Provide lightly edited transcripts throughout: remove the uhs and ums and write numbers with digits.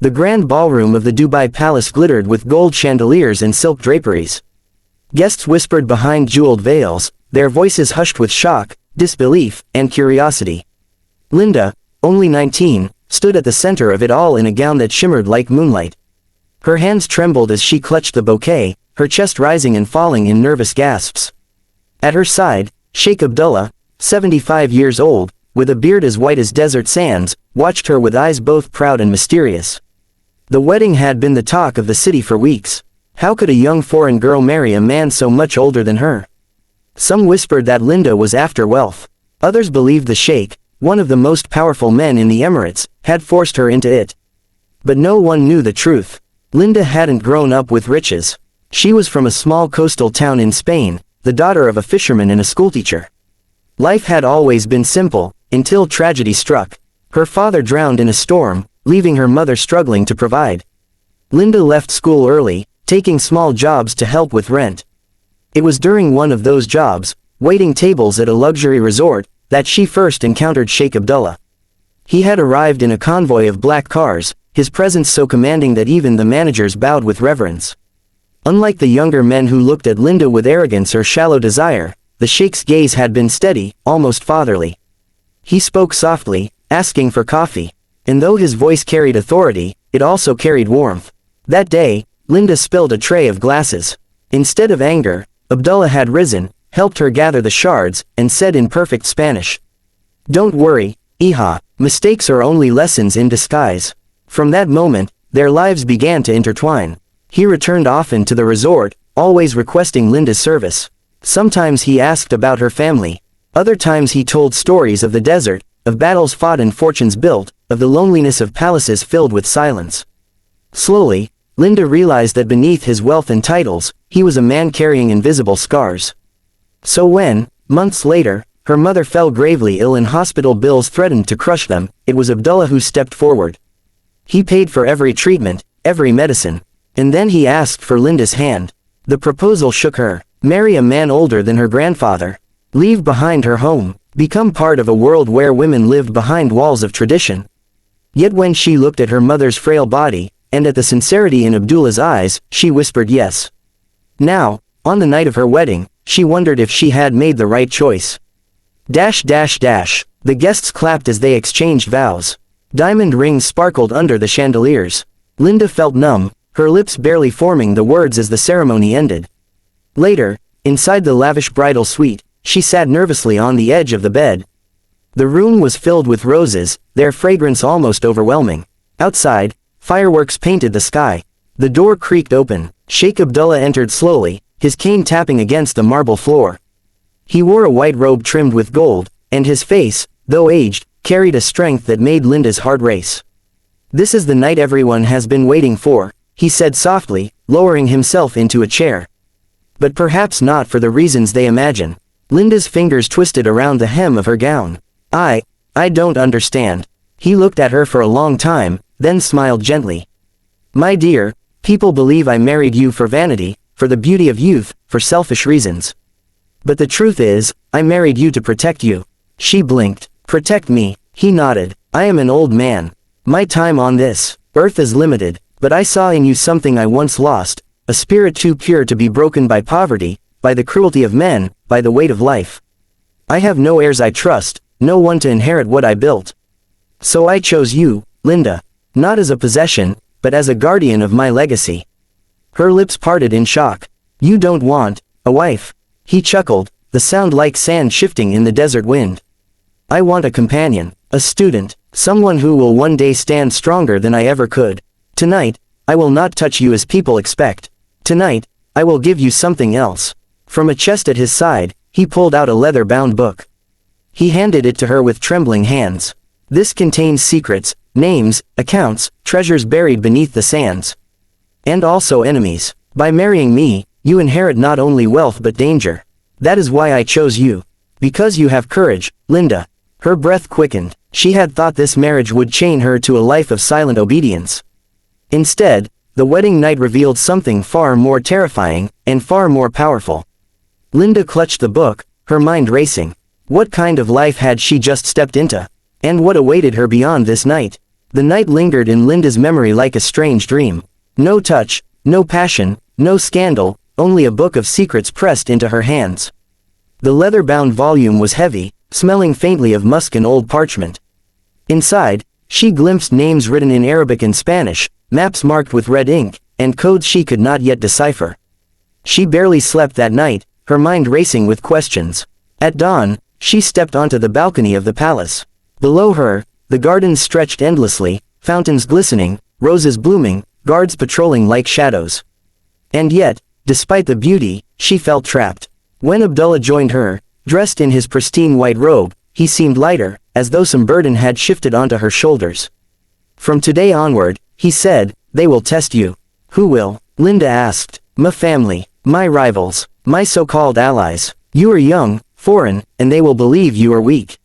The grand ballroom of the Dubai Palace glittered with gold chandeliers and silk draperies. Guests whispered behind jeweled veils, their voices hushed with shock, disbelief, and curiosity. Linda, only 19, stood at the center of it all in a gown that shimmered like moonlight. Her hands trembled as she clutched the bouquet, her chest rising and falling in nervous gasps. At her side, Sheikh Abdullah, 75 years old, with a beard as white as desert sands, watched her with eyes both proud and mysterious. The wedding had been the talk of the city for weeks. How could a young foreign girl marry a man so much older than her? Some whispered that Linda was after wealth. Others believed the Sheikh, one of the most powerful men in the Emirates, had forced her into it. But no one knew the truth. Linda hadn't grown up with riches. She was from a small coastal town in Spain, the daughter of a fisherman and a schoolteacher. Life had always been simple, until tragedy struck. Her father drowned in a storm, leaving her mother struggling to provide. Linda left school early, taking small jobs to help with rent. It was during one of those jobs, waiting tables at a luxury resort, that she first encountered Sheikh Abdullah. He had arrived in a convoy of black cars, his presence so commanding that even the managers bowed with reverence. Unlike the younger men who looked at Linda with arrogance or shallow desire, the Sheikh's gaze had been steady, almost fatherly. He spoke softly, asking for coffee. And though his voice carried authority, it also carried warmth. That day, Linda spilled a tray of glasses. Instead of anger, Abdullah had risen, helped her gather the shards, and said in perfect Spanish, "Don't worry, hija, mistakes are only lessons in disguise." From that moment, their lives began to intertwine. He returned often to the resort, always requesting Linda's service. Sometimes he asked about her family. Other times he told stories of the desert, of battles fought and fortunes built, of the loneliness of palaces filled with silence. Slowly, Linda realized that beneath his wealth and titles, he was a man carrying invisible scars. So when, months later, her mother fell gravely ill and hospital bills threatened to crush them, it was Abdullah who stepped forward. He paid for every treatment, every medicine. And then he asked for Linda's hand. The proposal shook her. Marry a man older than her grandfather. Leave behind her home. Become part of a world where women lived behind walls of tradition. Yet when she looked at her mother's frail body, and at the sincerity in Abdullah's eyes, she whispered yes. Now, on the night of her wedding, she wondered if she had made the right choice. The guests clapped as they exchanged vows. Diamond rings sparkled under the chandeliers. Linda felt numb, her lips barely forming the words as the ceremony ended. Later, inside the lavish bridal suite, she sat nervously on the edge of the bed. The room was filled with roses, their fragrance almost overwhelming. Outside, fireworks painted the sky. The door creaked open. Sheikh Abdullah entered slowly, his cane tapping against the marble floor. He wore a white robe trimmed with gold, and his face, though aged, carried a strength that made Linda's heart race. "This is the night everyone has been waiting for," he said softly, lowering himself into a chair. "But perhaps not for the reasons they imagine." Linda's fingers twisted around the hem of her gown. I don't understand." He looked at her for a long time, then smiled gently. "My dear, people believe I married you for vanity, for the beauty of youth, for selfish reasons. But the truth is, I married you to protect you." She blinked. "Protect me?" He nodded. "I am an old man. My time on this earth is limited, but I saw in you something I once lost, a spirit too pure to be broken by poverty, by the cruelty of men, by the weight of life. I have no heirs I trust, no one to inherit what I built. So I chose you, Linda, not as a possession, but as a guardian of my legacy." Her lips parted in shock. "You don't want a wife?" He chuckled, the sound like sand shifting in the desert wind. "I want a companion, a student, someone who will one day stand stronger than I ever could. Tonight, I will not touch you as people expect. Tonight, I will give you something else." From a chest at his side, he pulled out a leather-bound book. He handed it to her with trembling hands. "This contains secrets, names, accounts, treasures buried beneath the sands. And also enemies. By marrying me, you inherit not only wealth but danger. That is why I chose you. Because you have courage, Linda." Her breath quickened. She had thought this marriage would chain her to a life of silent obedience. Instead, the wedding night revealed something far more terrifying, and far more powerful. Linda clutched the book, her mind racing. What kind of life had she just stepped into? And what awaited her beyond this night? The night lingered in Linda's memory like a strange dream. No touch, no passion, no scandal, only a book of secrets pressed into her hands. The leather-bound volume was heavy, smelling faintly of musk and old parchment. Inside, she glimpsed names written in Arabic and Spanish, maps marked with red ink, and codes she could not yet decipher. She barely slept that night, her mind racing with questions. At dawn, she stepped onto the balcony of the palace. Below her, the gardens stretched endlessly, fountains glistening, roses blooming, guards patrolling like shadows. And yet, despite the beauty, she felt trapped. When Abdullah joined her, dressed in his pristine white robe, he seemed lighter, as though some burden had shifted onto her shoulders. From today onward, he said, they will test you. Who will? Linda asked. My family, my rivals, my so-called allies. You are young, foreign, and they will believe you are weak.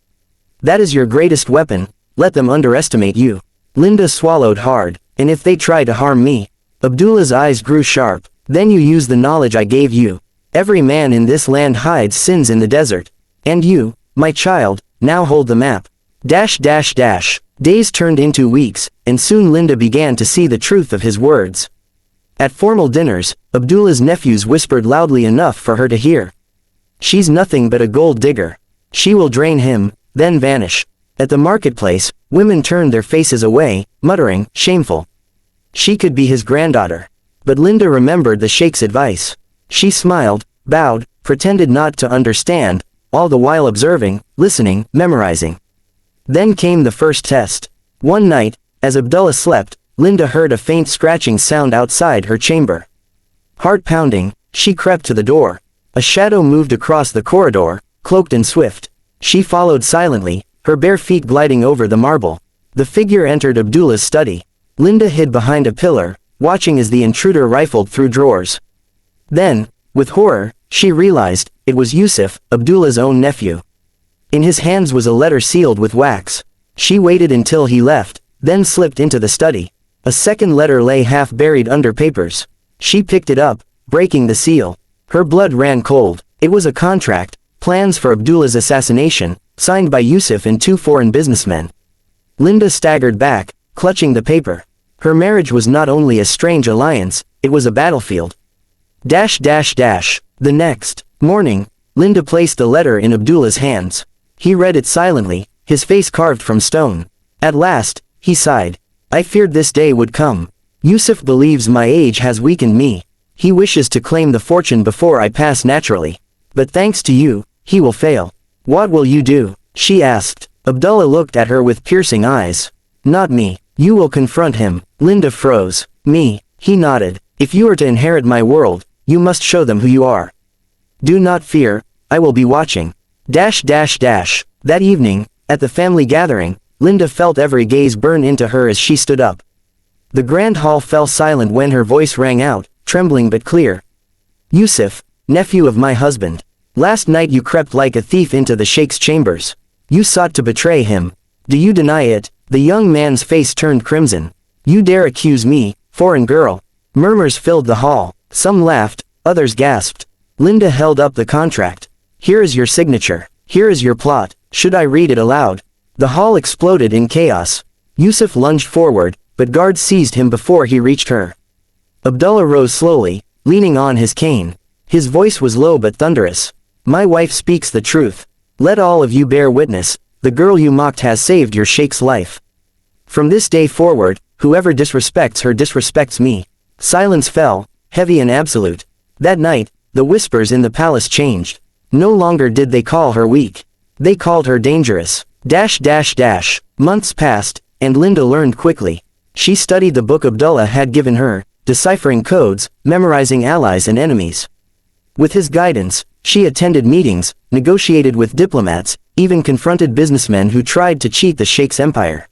That is your greatest weapon, let them underestimate you. Linda swallowed hard. And if they try to harm me? Abdullah's eyes grew sharp. Then you use the knowledge I gave you. Every man in this land hides sins in the desert. And you, my child, now hold the map. Days turned into weeks, and soon Linda began to see the truth of his words. At formal dinners, Abdullah's nephews whispered loudly enough for her to hear. She's nothing but a gold digger. She will drain him, then vanish. At the marketplace, women turned their faces away, muttering, shameful. She could be his granddaughter. But Linda remembered the Sheikh's advice. She smiled, bowed, pretended not to understand, all the while observing, listening, memorizing. Then came the first test. One night, as Abdullah slept, Linda heard a faint scratching sound outside her chamber. Heart pounding, she crept to the door. A shadow moved across the corridor, cloaked and swift. She followed silently, her bare feet gliding over the marble. The figure entered Abdullah's study. Linda hid behind a pillar, watching as the intruder rifled through drawers. Then, with horror, she realized, it was Yusuf, Abdullah's own nephew. In his hands was a letter sealed with wax. She waited until he left, then slipped into the study. A second letter lay half buried under papers. She picked it up, breaking the seal. Her blood ran cold. It was a contract, plans for Abdullah's assassination, signed by Yusuf and two foreign businessmen. Linda staggered back, clutching the paper. Her marriage was not only a strange alliance, it was a battlefield. The next morning, Linda placed the letter in Abdullah's hands. He read it silently, his face carved from stone. At last, he sighed. I feared this day would come. Yusuf believes my age has weakened me. He wishes to claim the fortune before I pass naturally. But thanks to you, he will fail. What will you do? She asked. Abdullah looked at her with piercing eyes. Not me. You will confront him. Linda froze. Me. He nodded. If you are to inherit my world, you must show them who you are. Do not fear, I will be watching. That evening, at the family gathering, Linda felt every gaze burn into her as she stood up. The grand hall fell silent when her voice rang out, trembling but clear. Yusuf, nephew of my husband. Last night you crept like a thief into the Sheikh's chambers. You sought to betray him. Do you deny it? The young man's face turned crimson. You dare accuse me, foreign girl. Murmurs filled the hall. Some laughed, others gasped. Linda held up the contract. Here is your signature. Here is your plot. Should I read it aloud? The hall exploded in chaos. Yusuf lunged forward, but guards seized him before he reached her. Abdullah rose slowly, leaning on his cane. His voice was low but thunderous. My wife speaks the truth. Let all of you bear witness, the girl you mocked has saved your Sheikh's life. From this day forward, whoever disrespects her disrespects me. Silence fell, heavy and absolute. That night, the whispers in the palace changed. No longer did they call her weak. They called her dangerous. Months passed, and Linda learned quickly. She studied the book Abdullah had given her, deciphering codes, memorizing allies and enemies. With his guidance, she attended meetings, negotiated with diplomats, even confronted businessmen who tried to cheat the Sheikh's empire.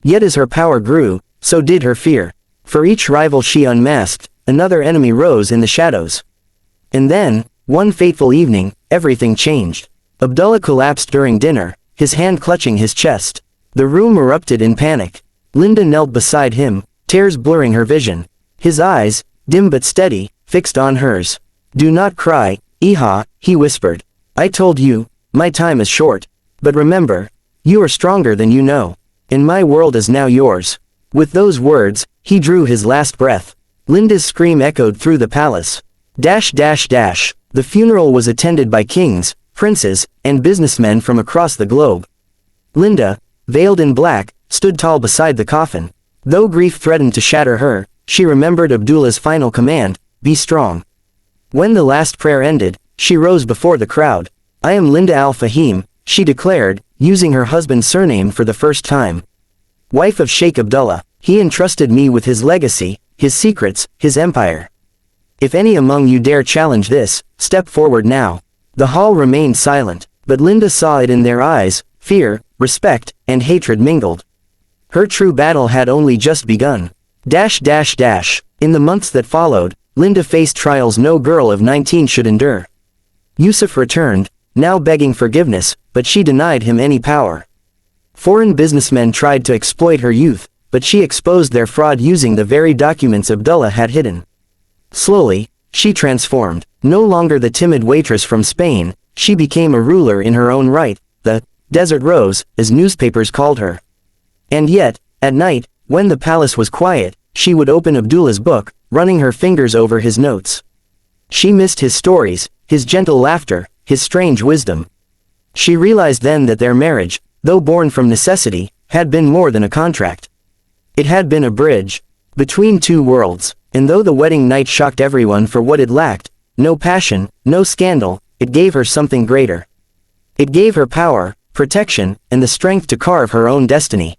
Yet as her power grew, so did her fear. For each rival she unmasked, another enemy rose in the shadows. And then, one fateful evening, everything changed. Abdullah collapsed during dinner, his hand clutching his chest. The room erupted in panic. Linda knelt beside him, tears blurring her vision. His eyes, dim but steady, fixed on hers. Do not cry, Iha, he whispered. I told you, my time is short. But remember, you are stronger than you know. And my world is now yours. With those words, he drew his last breath. Linda's scream echoed through the palace. The funeral was attended by kings, princes, and businessmen from across the globe. Linda, veiled in black, stood tall beside the coffin. Though grief threatened to shatter her, she remembered Abdullah's final command, "Be strong." When the last prayer ended, she rose before the crowd. "I am Linda al-Fahim," she declared, using her husband's surname for the first time. "Wife of Sheikh Abdullah, he entrusted me with his legacy, his secrets, his empire. If any among you dare challenge this, step forward now." The hall remained silent, but Linda saw it in their eyes. Fear, respect, and hatred mingled. Her true battle had only just begun. In the months that followed, Linda faced trials no girl of 19 should endure. Yusuf returned, now begging forgiveness, but she denied him any power. Foreign businessmen tried to exploit her youth, but she exposed their fraud using the very documents Abdullah had hidden. Slowly, she transformed. No longer the timid waitress from Spain, she became a ruler in her own right, the Desert Rose, as newspapers called her. And yet, at night, when the palace was quiet, she would open Abdullah's book, running her fingers over his notes. She missed his stories, his gentle laughter, his strange wisdom. She realized then that their marriage, though born from necessity, had been more than a contract. It had been a bridge between two worlds, and though the wedding night shocked everyone for what it lacked, no passion, no scandal, it gave her something greater. It gave her power, protection, and the strength to carve her own destiny.